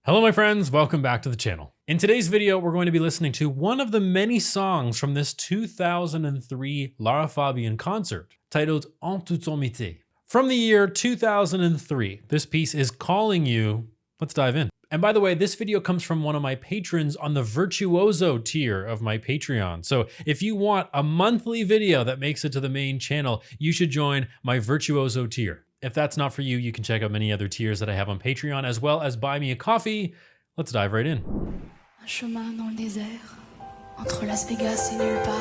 Hello my friends, welcome back to the channel. In today's video, we're going to be listening to one of the many songs from this 2003 Lara Fabian concert titled En toute sommité. From the year 2003, this piece is calling you. Let's dive in. And by the way, this video comes from one of my patrons on the Virtuoso tier of my Patreon. So if you want a monthly video that makes it to the main channel, you should join my Virtuoso tier. If that's not for you, you can check out many other tiers that I have on Patreon, as well as buy me a coffee. Let's dive right in. Un chemin dans le désert, entre Las Vegas et nulle part.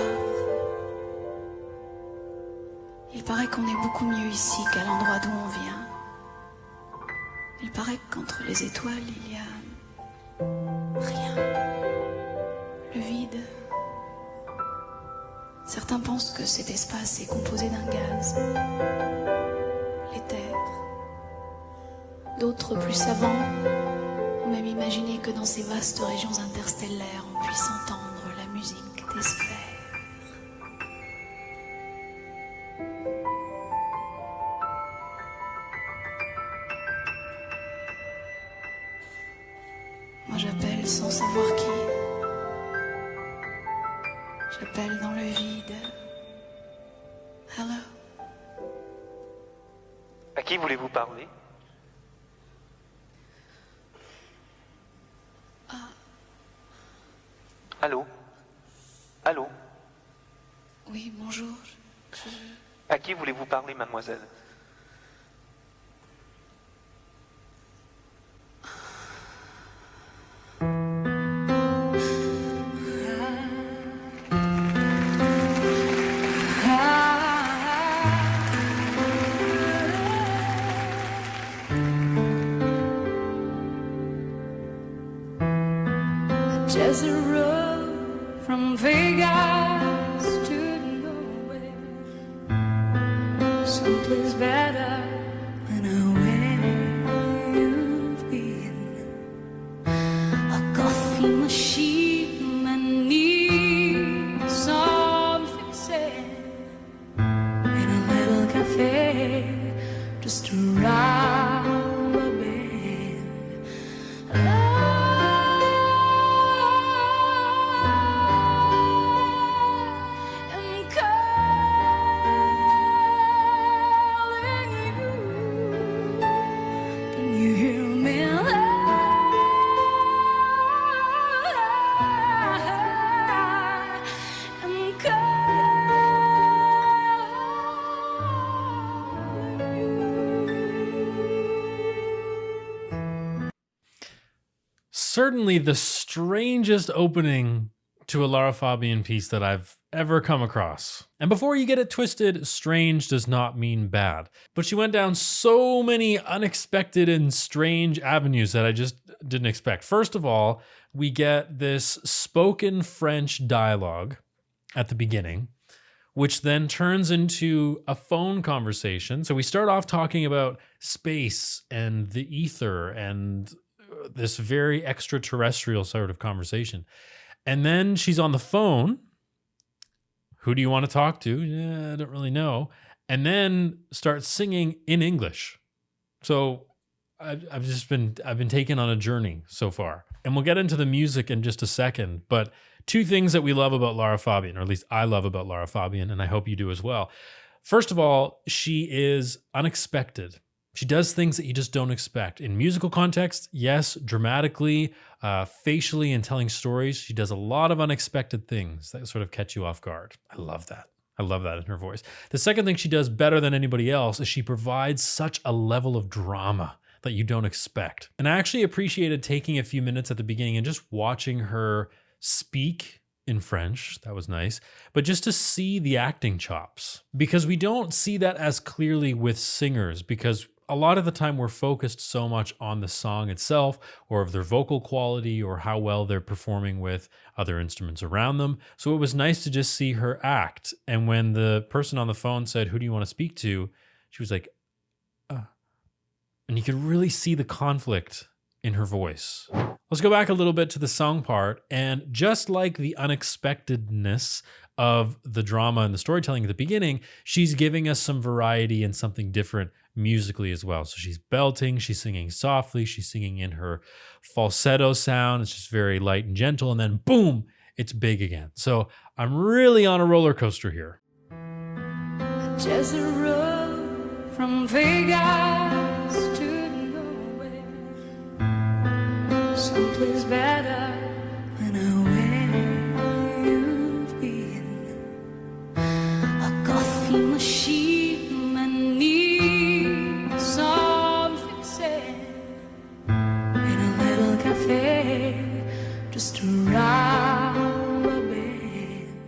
Il paraît qu'on est beaucoup mieux ici qu'à l'endroit d'où on vient. Il paraît qu'entre les étoiles, il y a rien. Le vide. Certains pensent que cet espace est composé d'un gaz. L'éther. D'autres, plus savants, ont même imaginé que dans ces vastes régions interstellaires, on puisse entendre la musique des sphères. Moi j'appelle sans savoir qui. J'appelle dans le vide. Hello. À qui voulez-vous parler? Allô? Allô? Oui, bonjour. À qui voulez-vous parler, mademoiselle? Just a road from Vegas to nowhere, someplace better than where you've been. A coffee machine that needs some fixing, in a little cafe just around the bend. Certainly the strangest opening to a Lara Fabian piece that I've ever come across. And before you get it twisted, strange does not mean bad. But she went down so many unexpected and strange avenues that I just didn't expect. First of all, we get this spoken French dialogue at the beginning, which then turns into a phone conversation. So we start off talking about space and the ether and this very extraterrestrial sort of conversation. And then she's on the phone. Who do you want to talk to? I don't really know. And then starts singing in English. So I've been taken on a journey so far. And we'll get into the music in just a second. But two things that we love about Lara Fabian, or at least I love about Lara Fabian, and I hope you do as well. First of all, she is unexpected. She does things that you just don't expect. In musical context, yes, dramatically, facially, and telling stories, she does a lot of unexpected things that sort of catch you off guard. I love that. I love that in her voice. The second thing she does better than anybody else is she provides such a level of drama that you don't expect. And I actually appreciated taking a few minutes at the beginning and just watching her speak in French. That was nice. But just to see the acting chops, because we don't see that as clearly with singers, because a lot of the time we're focused so much on the song itself or of their vocal quality or how well they're performing with other instruments around them. So it was nice to just see her act. And when the person on the phone said, "Who do you want to speak to?" she was like, and you could really see the conflict in her voice. Let's go back a little bit to the song part. And just like the unexpectedness of the drama and the storytelling at the beginning, she's giving us some variety and something different musically as well. So she's belting, she's singing softly, she's singing in her falsetto sound. It's just very light and gentle. And then boom, it's big again. So I'm really on a roller coaster here. Just a road from Vegas to nowhere, someplace better than where you've been. A coffee machine, I need some fixing in a little cafe just around the bend.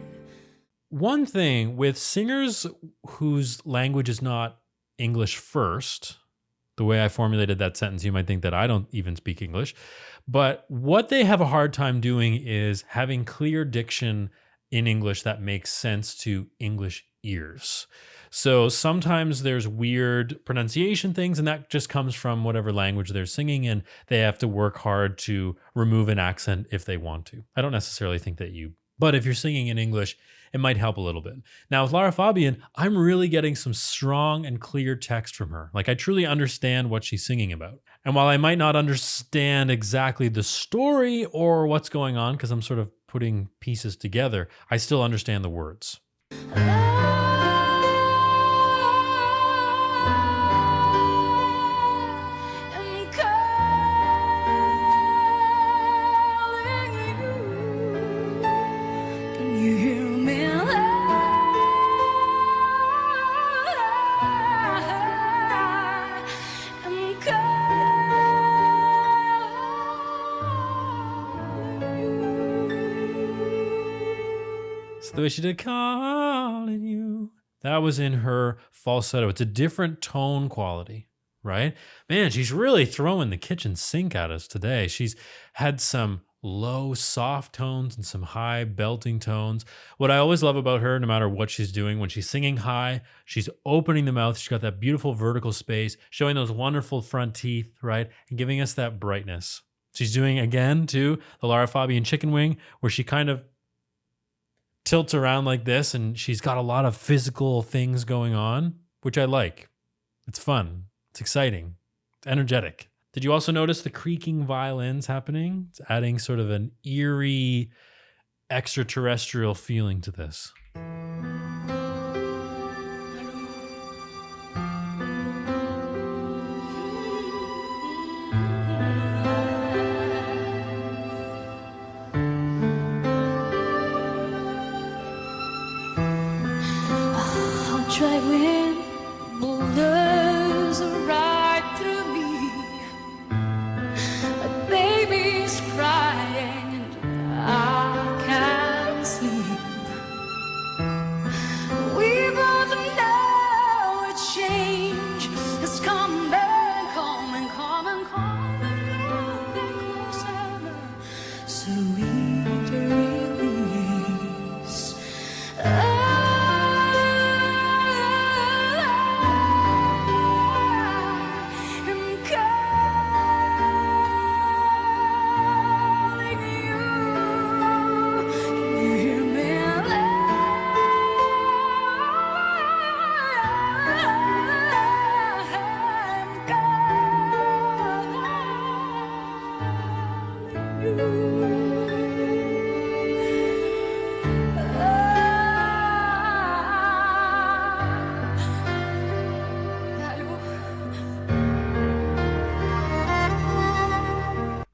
One thing with singers whose language is not English first, the way I formulated that sentence, you might think that I don't even speak English, but what they have a hard time doing is having clear diction in English that makes sense to English ears. So sometimes there's weird pronunciation things, and that just comes from whatever language they're singing, and they have to work hard to remove an accent if they want to. I don't necessarily think that but if you're singing in English, it might help a little bit. Now with Lara Fabian, I'm really getting some strong and clear text from her. Like I truly understand what she's singing about. And while I might not understand exactly the story or what's going on, because I'm sort of putting pieces together, I still understand the words. The way she did calling you. That was in her falsetto. It's a different tone quality, right? Man, she's really throwing the kitchen sink at us today. She's had some low, soft tones and some high belting tones. What I always love about her, no matter what she's doing, when she's singing high, she's opening the mouth. She's got that beautiful vertical space, showing those wonderful front teeth, right? And giving us that brightness. She's doing, again, too, the Lara Fabian chicken wing, where she kind of tilts around like this, and she's got a lot of physical things going on, which I like. It's fun. It's exciting. It's energetic. Did you also notice the creaking violins happening? It's adding sort of an eerie, extraterrestrial feeling to this. Try wind blows right through me. A baby's crying and I can't sleep. We both know a change has come and come and come and come and come and closer. Sweet release.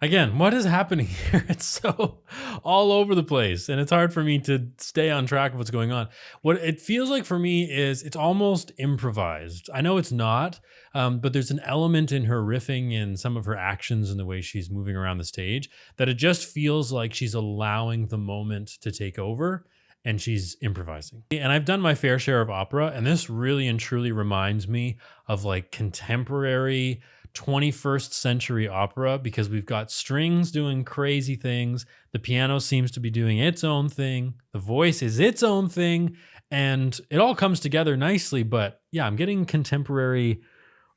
Again, what is happening here? It's so all over the place, and it's hard for me to stay on track of what's going on. What it feels like for me is it's almost improvised. I know it's not, but there's an element in her riffing and some of her actions and the way she's moving around the stage that it just feels like she's allowing the moment to take over and she's improvising. And I've done my fair share of opera, and this really and truly reminds me of like contemporary 21st century opera, because we've got strings doing crazy things. The piano seems to be doing its own thing. The voice is its own thing. And it all comes together nicely. But yeah, I'm getting contemporary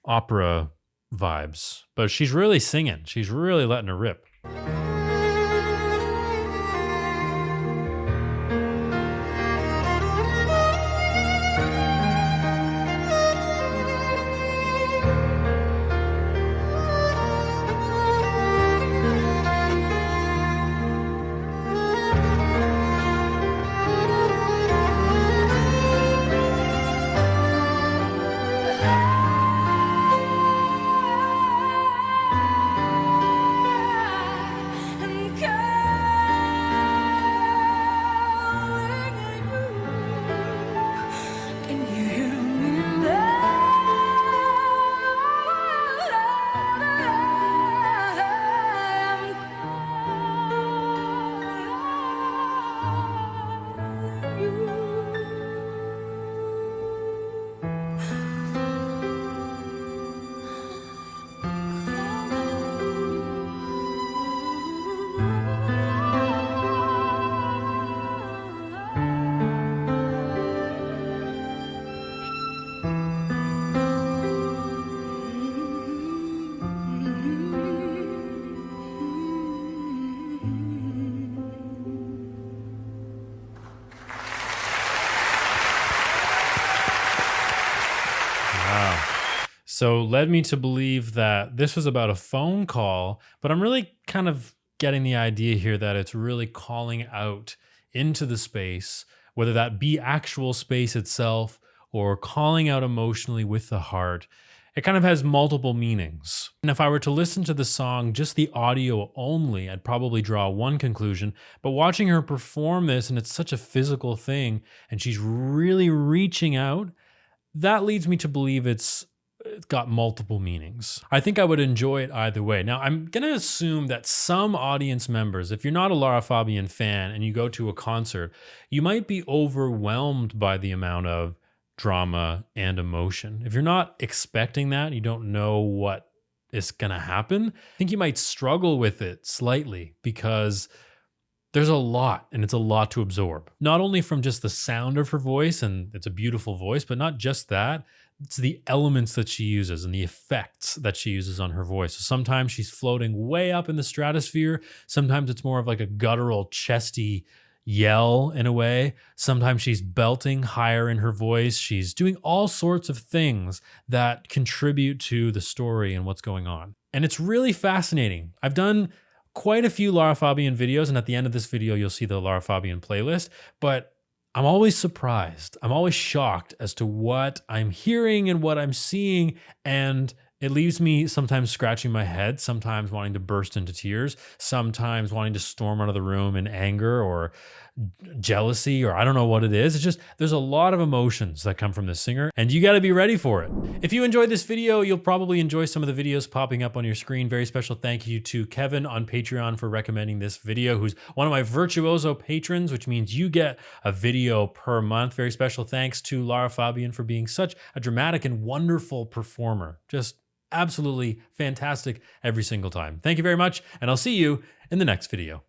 opera vibes. But she's really singing. She's really letting her rip. So led me to believe that this was about a phone call, but I'm really kind of getting the idea here that it's really calling out into the space, whether that be actual space itself or calling out emotionally with the heart. It kind of has multiple meanings. And if I were to listen to the song, just the audio only, I'd probably draw one conclusion. But watching her perform this, and it's such a physical thing, and she's really reaching out, that leads me to believe it's got multiple meanings. I think I would enjoy it either way. Now, I'm going to assume that some audience members, if you're not a Lara Fabian fan and you go to a concert, you might be overwhelmed by the amount of drama and emotion. If you're not expecting that, you don't know what is going to happen, I think you might struggle with it slightly because there's a lot, and it's a lot to absorb. Not only from just the sound of her voice, and it's a beautiful voice, but not just that. It's the elements that she uses and the effects that she uses on her voice. So sometimes she's floating way up in the stratosphere. Sometimes it's more of like a guttural, chesty yell in a way. Sometimes she's belting higher in her voice. She's doing all sorts of things that contribute to the story and what's going on. And it's really fascinating. I've done quite a few Lara Fabian videos, and at the end of this video, you'll see the Lara Fabian playlist, but I'm always surprised. I'm always shocked as to what I'm hearing and what I'm seeing, and it leaves me sometimes scratching my head, sometimes wanting to burst into tears, sometimes wanting to storm out of the room in anger or jealousy, or I don't know what it is. It's just, there's a lot of emotions that come from this singer, and you got to be ready for it. If you enjoyed this video, you'll probably enjoy some of the videos popping up on your screen. Very special thank you to Kevin on Patreon for recommending this video, who's one of my virtuoso patrons, which means you get a video per month. Very special thanks to Lara Fabian for being such a dramatic and wonderful performer. Just absolutely fantastic every single time. Thank you very much, and I'll see you in the next video.